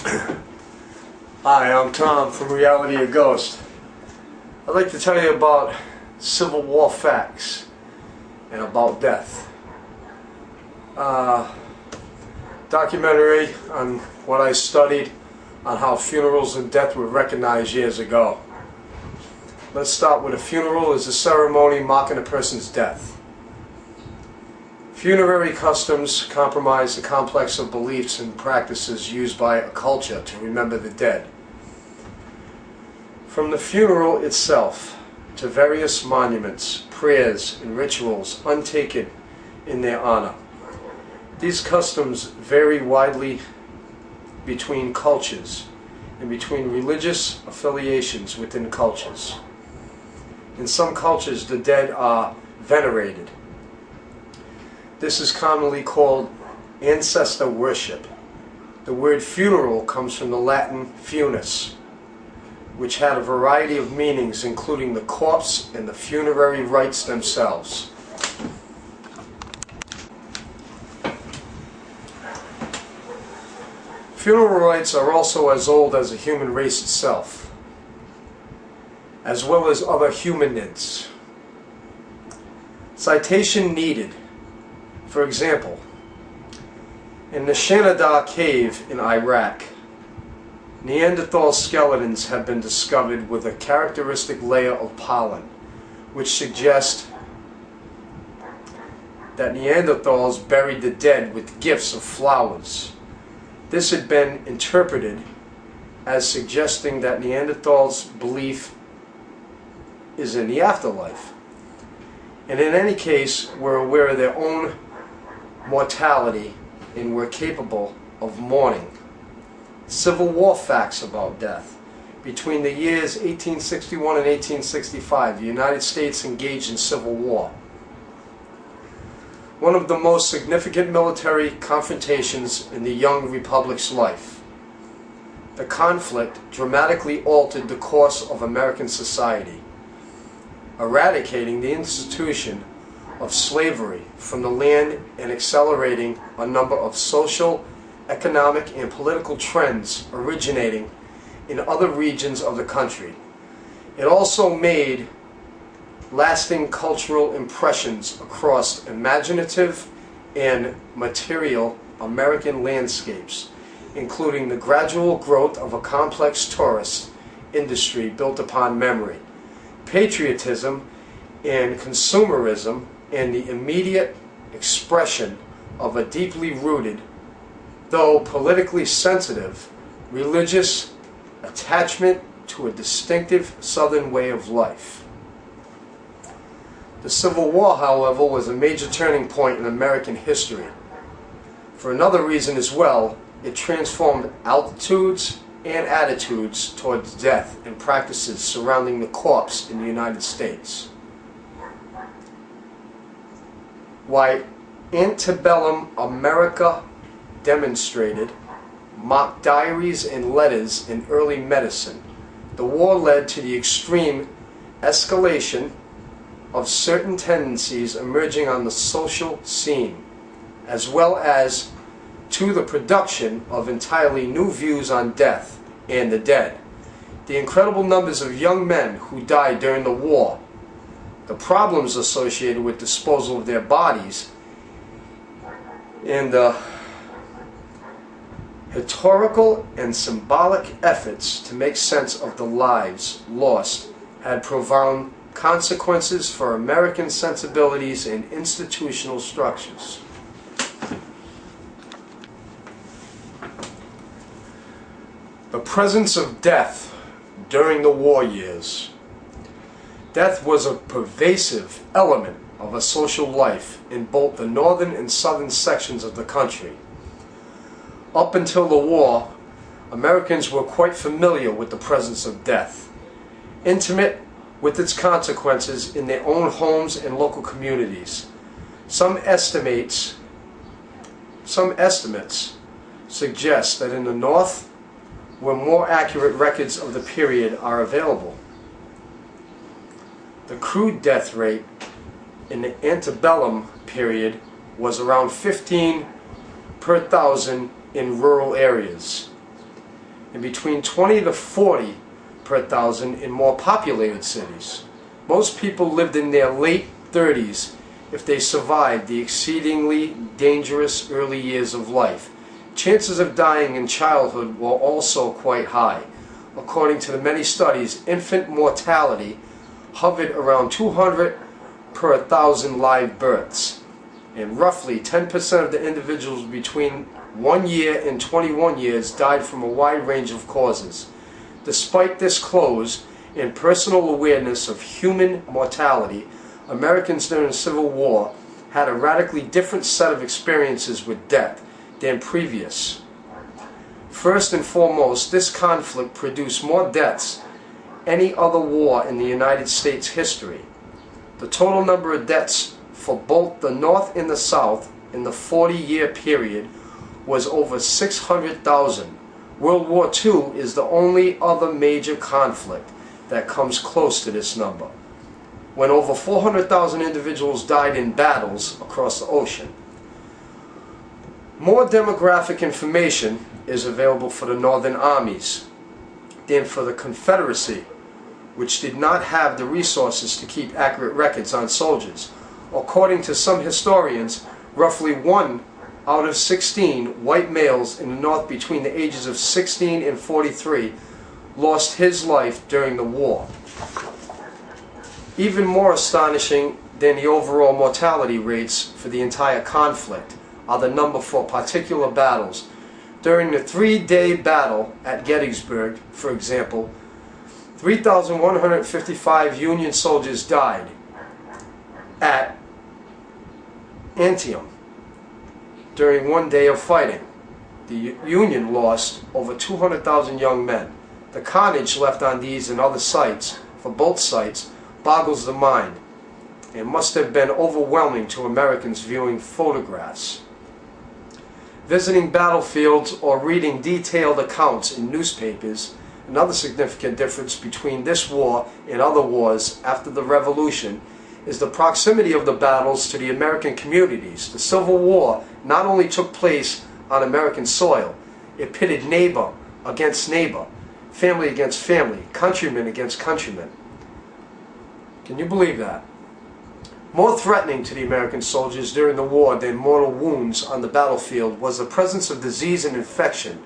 Hi, I'm Tom from Reality or Ghost. I'd like to tell you about Civil War facts and about death. Documentary on what I studied on how funerals and death were recognized years ago. Let's start with a funeral is a ceremony marking a person's death. Funerary customs comprise the complex of beliefs and practices used by a culture to remember the dead. From the funeral itself to various monuments, prayers, and rituals undertaken in their honor. These customs vary widely between cultures and between religious affiliations within cultures. In some cultures, the dead are venerated. This is commonly called ancestor worship. The word funeral comes from the Latin funus, which had a variety of meanings, including the corpse and the funerary rites themselves. Funeral rites are also as old as the human race itself, as well as other humanids. Citation needed. For example, in the Shanidar cave in Iraq, Neanderthal skeletons have been discovered with a characteristic layer of pollen, which suggests that Neanderthals buried the dead with gifts of flowers. This had been interpreted as suggesting that Neanderthals' belief is in the afterlife, and in any case were aware of their own mortality and were capable of mourning. Civil War facts about death. Between the years 1861 and 1865, the United States engaged in civil war. One of the most significant military confrontations in the young republic's life. The conflict dramatically altered the course of American society, eradicating the institution of slavery from the land and accelerating a number of social, economic, and political trends originating in other regions of the country. It also made lasting cultural impressions across imaginative and material American landscapes, including the gradual growth of a complex tourist industry built upon memory, patriotism, and consumerism, and the immediate expression of a deeply rooted, though politically sensitive, religious attachment to a distinctive Southern way of life. The Civil War, however, was a major turning point in American history. For another reason as well, it transformed altitudes and attitudes towards death and practices surrounding the corpse in the United States. Why antebellum America demonstrated mock diaries and letters in early medicine. The war led to the extreme escalation of certain tendencies emerging on the social scene, as well as to the production of entirely new views on death and the dead. The incredible numbers of young men who died during the war, the problems associated with disposal of their bodies, and the rhetorical and symbolic efforts to make sense of the lives lost had profound consequences for American sensibilities and institutional structures. The presence of death during the war years. Death was a pervasive element of a social life in both the northern and southern sections of the country. Up until the war, Americans were quite familiar with the presence of death, intimate with its consequences in their own homes and local communities. Some estimates suggest that in the North, where more accurate records of the period are available. The crude death rate in the antebellum period was around 15 per thousand in rural areas. and between 20 to 40 per thousand in more populated cities. Most people lived in their late 30s if they survived the exceedingly dangerous early years of life. Chances of dying in childhood were also quite high. According to the many studies, infant mortality hovered around 200 per 1,000 live births, and roughly 10% of the individuals between 1 year and 21 years died from a wide range of causes. Despite this close and personal awareness of human mortality, Americans during the Civil War had a radically different set of experiences with death than previous. First and foremost, this conflict produced more deaths than any other war in the United States history. The total number of deaths for both the North and the South in the 40-year period was over 600,000. World War II is the only other major conflict that comes close to this number, when over 400,000 individuals died in battles across the ocean. More demographic information is available for the Northern armies than for the Confederacy, which did not have the resources to keep accurate records on soldiers. According to some historians, roughly 1 out of 16 white males in the North between the ages of 16 and 43 lost his life during the war. Even more astonishing than the overall mortality rates for the entire conflict are the number for particular battles. During the 3-day battle at Gettysburg, for example, 3,155 Union soldiers died. At Antietam, during 1 day of fighting, the Union lost over 200,000 young men. The carnage left on these and other sites, for both sites, boggles the mind, and must have been overwhelming to Americans viewing photographs. Visiting battlefields or reading detailed accounts in newspapers. Another significant difference between this war and other wars after the Revolution is the proximity of the battles to the American communities. The Civil War not only took place on American soil, it pitted neighbor against neighbor, family against family, countrymen against countrymen. Can you believe that? More threatening to the American soldiers during the war than mortal wounds on the battlefield was the presence of disease and infection,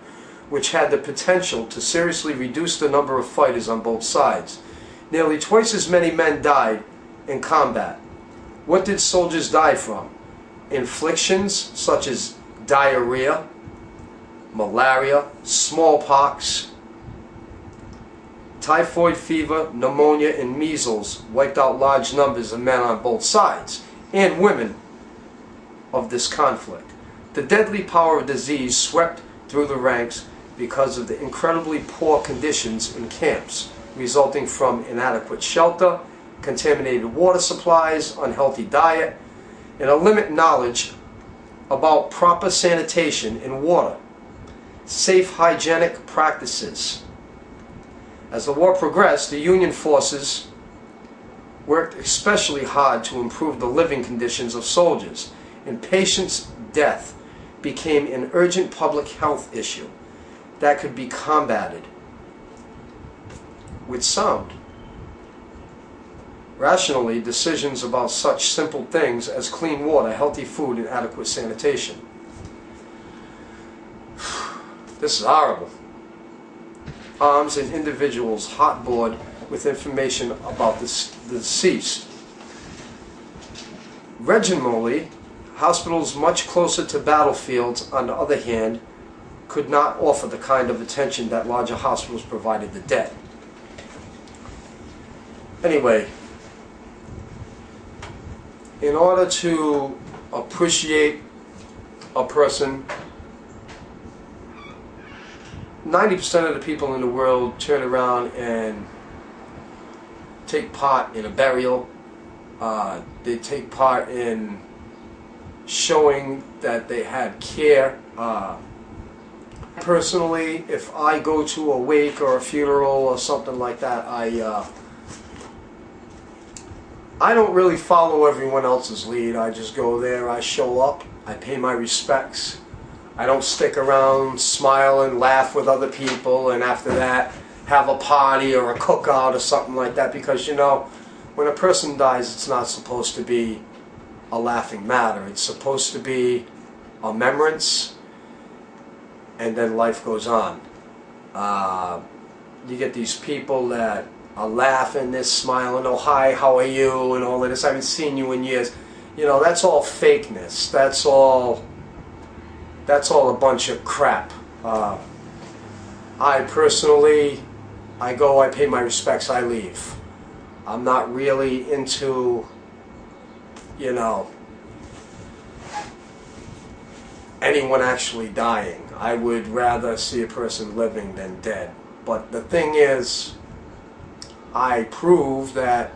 which had the potential to seriously reduce the number of fighters on both sides. Nearly twice as many men died in combat. What did soldiers die from? Inflictions such as diarrhea, malaria, smallpox, typhoid fever, pneumonia, and measles wiped out large numbers of men on both sides, and women, of this conflict. The deadly power of disease swept through the ranks because of the incredibly poor conditions in camps, resulting from inadequate shelter, contaminated water supplies, unhealthy diet, and a limited knowledge about proper sanitation and water, safe hygienic practices. As the war progressed, the Union forces worked especially hard to improve the living conditions of soldiers, and patients' death became an urgent public health issue that could be combated with sound. Rationally, decisions about such simple things as clean water, healthy food, and adequate sanitation. This is horrible. Arms and individuals hotboard with information about the deceased. Regionally, hospitals much closer to battlefields, on the other hand, could not offer the kind of attention that larger hospitals provided the dead. Anyway, in order to appreciate a person, 90% of the people in the world turn around and take part in a burial. They take part in showing that they had care. Personally, if I go to a wake or a funeral or something like that, I don't really follow everyone else's lead. I just go there, I show up, I pay my respects, I don't stick around, smile and laugh with other people, and after that have a party or a cookout or something like that, because you know, when a person dies, it's not supposed to be a laughing matter. It's supposed to be a remembrance, and then life goes on. You get these people that are laughing, they're smiling, oh hi, how are you, and all of this, I haven't seen you in years. You know, that's all fakeness. That's all a bunch of crap. I personally, I go, I pay my respects, I leave. I'm not really into, you know, anyone actually dying. I would rather see a person living than dead. But the thing is, I prove that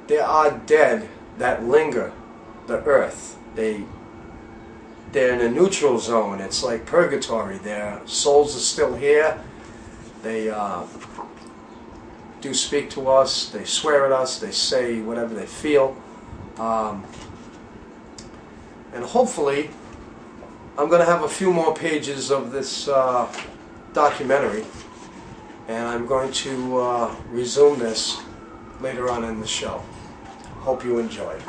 there are dead that linger the earth. They're in a neutral zone. It's like purgatory. Their souls are still here. They do speak to us. They swear at us. They say whatever they feel. And hopefully, I'm going to have a few more pages of this documentary, and I'm going to resume this later on in the show. Hope you enjoy.